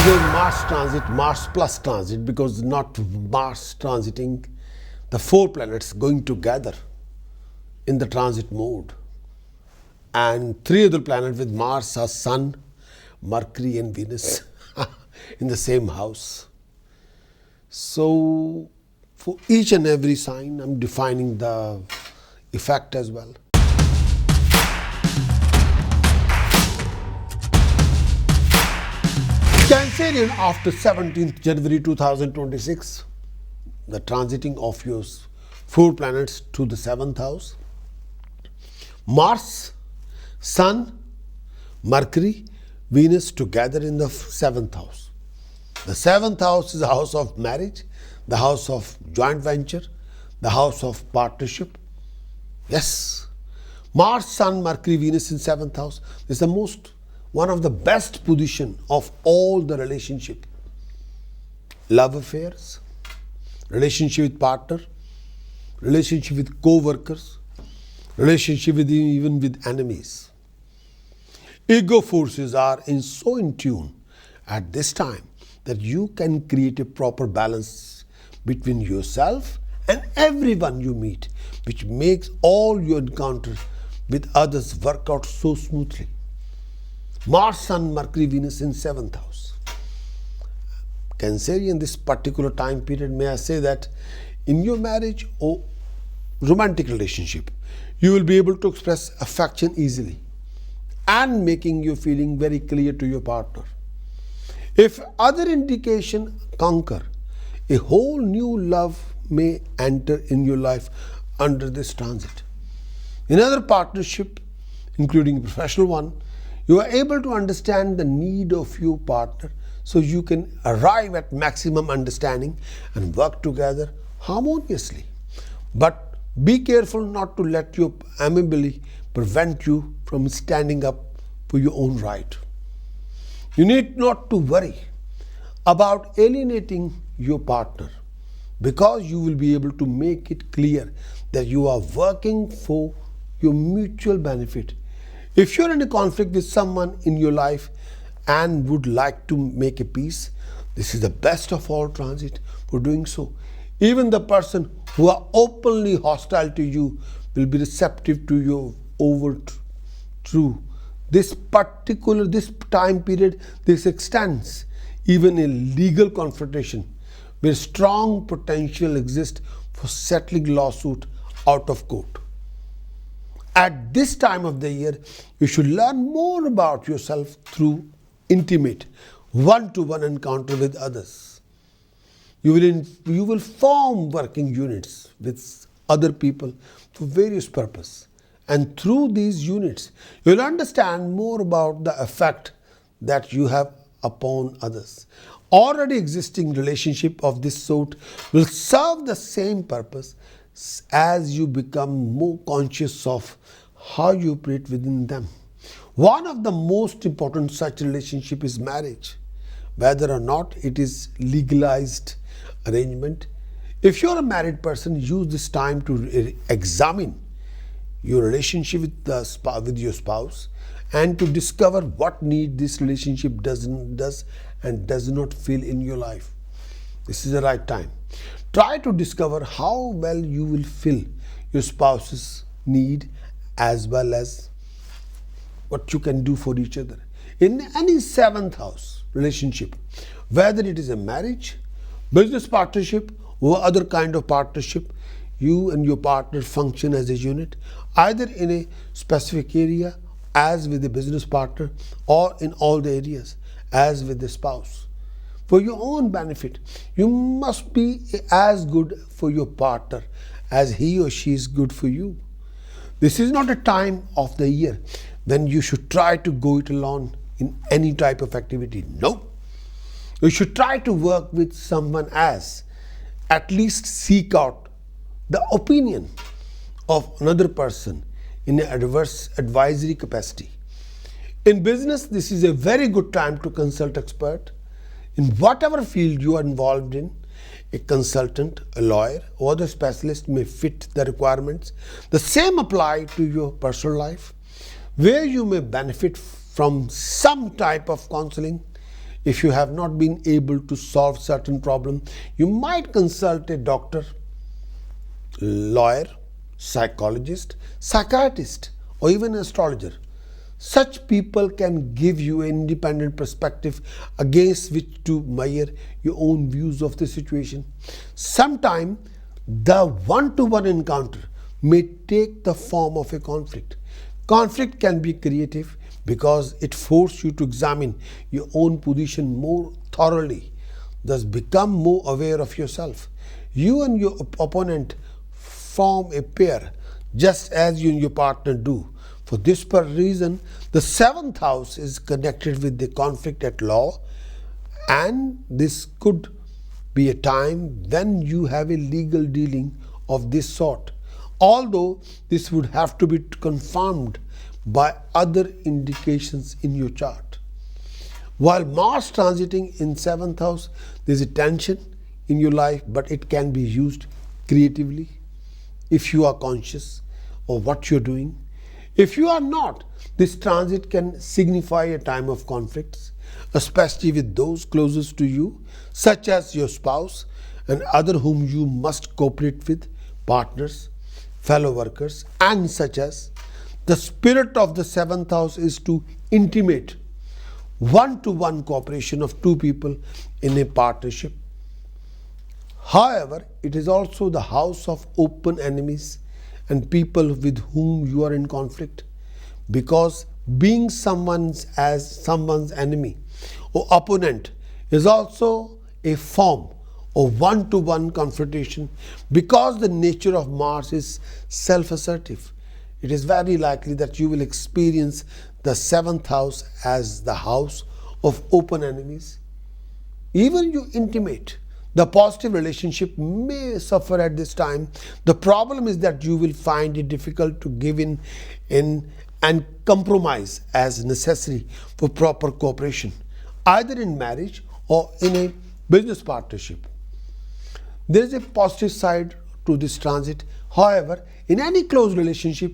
Mars plus transit, because not Mars transiting, the 4 planets going together in the transit mode. And 3 other planets with Mars are Sun, Mercury and Venus in the same house. So for each and every sign, I'm defining the effect as well. Cancerian, after 17th January 2026, the transiting of your 4 planets to the 7th house. Mars, Sun, Mercury, Venus together in the 7th house. The 7th house is the house of marriage, the house of joint venture, the house of partnership. Yes, Mars, Sun, Mercury, Venus in 7th house is one of the best position of all the relationship. Love affairs, relationship with partner, relationship with co-workers, relationship with even with enemies. Ego forces are so in tune at this time that you can create a proper balance between yourself and everyone you meet, which makes all your encounters with others work out so smoothly. Mars, Sun, Mercury, Venus in 7th house. Cancerian, this particular time period, may I say that in your marriage or romantic relationship, you will be able to express affection easily and making your feeling very clear to your partner. If other indication conquer, a whole new love may enter in your life under this transit. In other partnership, including a professional one, you are able to understand the need of your partner so you can arrive at maximum understanding and work together harmoniously. But be careful not to let your amiability prevent you from standing up for your own right. You need not to worry about alienating your partner, because you will be able to make it clear that you are working for your mutual benefit. If you're in a conflict with someone in your life and would like to make a peace, this is the best of all transit for doing so. Even the person who are openly hostile to you will be receptive to your overthrow. This time period, this extends even a legal confrontation where strong potential exists for settling lawsuit out of court. At this time of the year, you should learn more about yourself through intimate, one-to-one encounter with others. You will form working units with other people for various purposes. And through these units, you will understand more about the effect that you have upon others. Already existing relationship of this sort will serve the same purpose as you become more conscious of how you operate within them. One of the most important such relationship is marriage, whether or not it is legalized arrangement. If you're a married person, use this time to examine your relationship with your spouse and to discover what need this relationship does and does not fill in your life. This is the right time. Try to discover how well you will fill your spouse's need as well as what you can do for each other. In any 7th house relationship, whether it is a marriage, business partnership or other kind of partnership, you and your partner function as a unit, either in a specific area as with a business partner or in all the areas as with the spouse. For your own benefit, you must be as good for your partner as he or she is good for you. This is not a time of the year when you should try to go it alone in any type of activity. No. You should try to work with someone else. At least seek out the opinion of another person in an advisory capacity. In business, this is a very good time to consult expert. In whatever field you are involved in, a consultant, a lawyer, or other specialist may fit the requirements. The same apply to your personal life, where you may benefit from some type of counseling If you have not been able to solve certain problem, you might consult a doctor, lawyer, psychologist, psychiatrist, or even an astrologer. Such people can give you an independent perspective against which to measure your own views of the situation. Sometimes the one-to-one encounter may take the form of a conflict. Conflict can be creative because it forces you to examine your own position more thoroughly, thus become more aware of yourself. You and your opponent form a pair just as you and your partner do. For this reason, the seventh house is connected with the conflict at law, and this could be a time when you have a legal dealing of this sort, although this would have to be confirmed by other indications in your chart. While Mars transiting in seventh house, there is a tension in your life, but it can be used creatively if you are conscious of what you're doing. If you are not, this transit can signify a time of conflicts, especially with those closest to you, such as your spouse and other whom you must cooperate with, partners, fellow workers, and such as. The spirit of the seventh house is to intimate one-to-one cooperation of two people in a partnership. However, it is also the house of open enemies and people with whom you are in conflict, because being someone's enemy or opponent is also a form of one-to-one confrontation. Because the nature of Mars is self-assertive, it is very likely that you will experience the seventh house as the house of open enemies. Even you intimate the positive relationship may suffer at this time. The problem is that you will find it difficult to give in and compromise as necessary for proper cooperation, either in marriage or in a business partnership. There is a positive side to this transit. However, in any close relationship,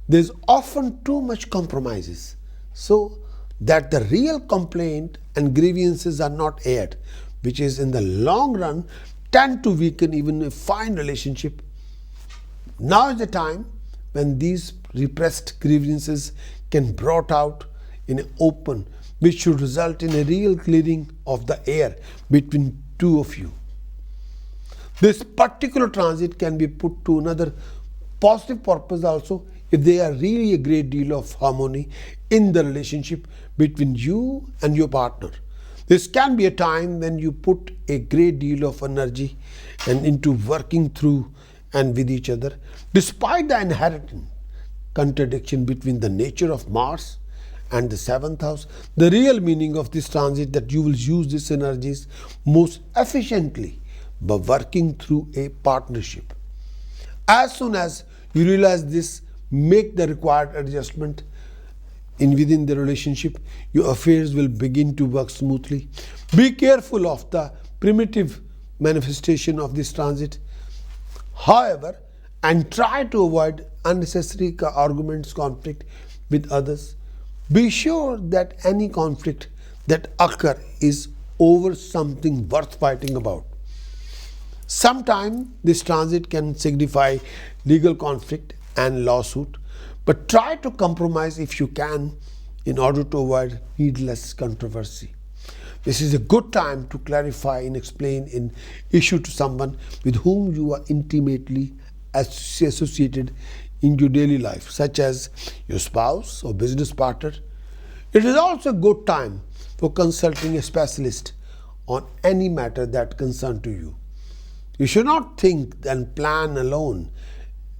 there is often too much compromises, so that the real complaint and grievances are not aired, which is in the long run tend to weaken even a fine relationship. Now is the time when these repressed grievances can be brought out in open, which should result in a real clearing of the air between two of you. This particular transit can be put to another positive purpose also if there are really a great deal of harmony in the relationship between you and your partner. This can be a time when you put a great deal of energy and into working through and with each other. Despite the inherent contradiction between the nature of Mars and the seventh house, the real meaning of this transit that you will use these energies most efficiently by working through a partnership. As soon as you realize this, make the required adjustment within the relationship, your affairs will begin to work smoothly. Be careful of the primitive manifestation of this transit, however, and try to avoid unnecessary arguments, conflict with others. Be sure that any conflict that occur is over something worth fighting about. Sometimes this transit can signify legal conflict and lawsuit, but try to compromise if you can in order to avoid needless controversy. This is a good time to clarify and explain an issue to someone with whom you are intimately associated in your daily life, such as your spouse or business partner. It is also a good time for consulting a specialist on any matter that concerns to you. You should not think and plan alone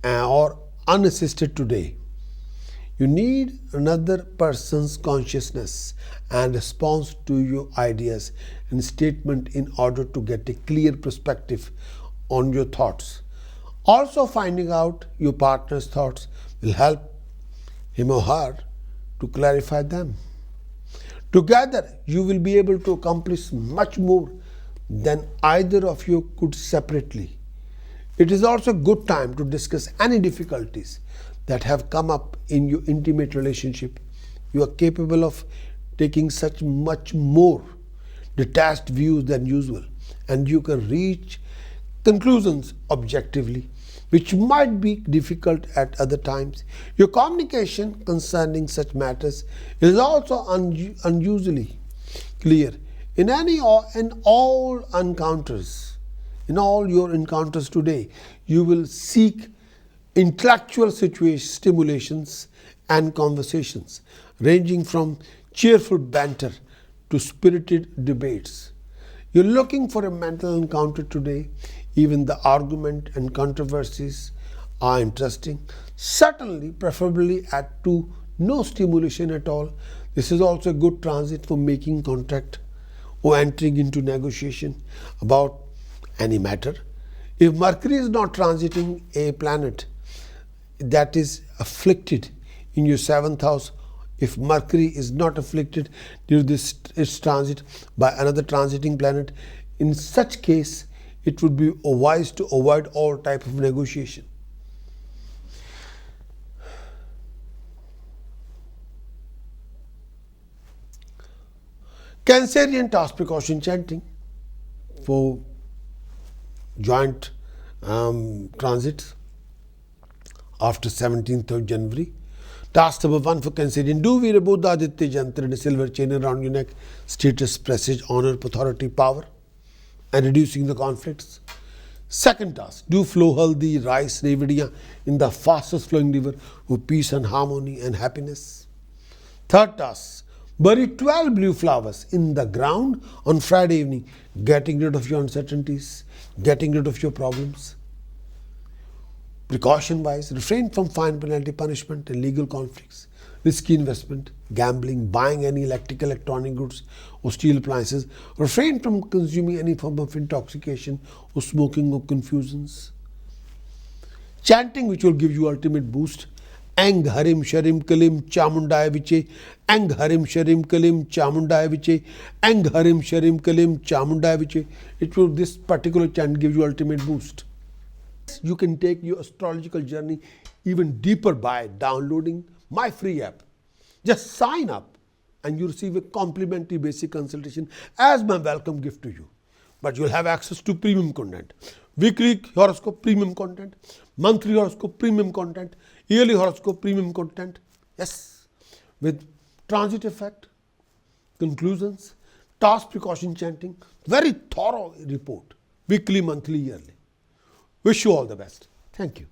or unassisted today. You need another person's consciousness and response to your ideas and statement in order to get a clear perspective on your thoughts. Also, finding out your partner's thoughts will help him or her to clarify them. Together, you will be able to accomplish much more than either of you could separately. It is also a good time to discuss any difficulties that have come up in your intimate relationship. You are capable of taking such much more detached views than usual, and you can reach conclusions objectively, which might be difficult at other times. Your communication concerning such matters is also unusually clear. In all your encounters today, you will seek intellectual stimulations and conversations, ranging from cheerful banter to spirited debates. You're looking for a mental encounter today. Even the argument and controversies are interesting. Certainly, preferably at to no stimulation at all. This is also a good transit for making contact or entering into negotiation about any matter. If Mercury is not transiting a planet that is afflicted in your 7th house, if Mercury is not afflicted due to its transit by another transiting planet, in such case it would be wise to avoid all type of negotiation. Cancerian task precaution chanting for joint transits after 17th of January. Task number 1 for Cancerian: do wear a Buddha Aditya Jantra and a silver chain around your neck. Status, prestige, honor, authority, power, and reducing the conflicts. Second task: do flow haldi, rice, revidiya in the fastest flowing river for peace and harmony and happiness. Third task: bury 12 blue flowers in the ground on Friday evening, getting rid of your uncertainties, getting rid of your problems. Precaution wise, refrain from fine, penalty, punishment and legal conflicts, risky investment, gambling, buying any electronic goods or steel appliances. Refrain from consuming any form of intoxication or smoking or confusions. Chanting, which will give you ultimate boost: Ang Harim Sharim Kalim Chamundaya Viche, Ang Harim Sharim Kalim Chamundaya Viche, Ang Harim Sharim Kalim Chamundaya Viche. This particular chant gives you ultimate boost. You can take your astrological journey even deeper by downloading my free app. Just sign up and you receive a complimentary basic consultation as my welcome gift to you. But you'll have access to premium content: weekly horoscope premium content, monthly horoscope premium content, yearly horoscope premium content. Yes, with transit effect, conclusions, task precaution chanting, very thorough report, weekly, monthly, yearly. Wish you all the best. Thank you.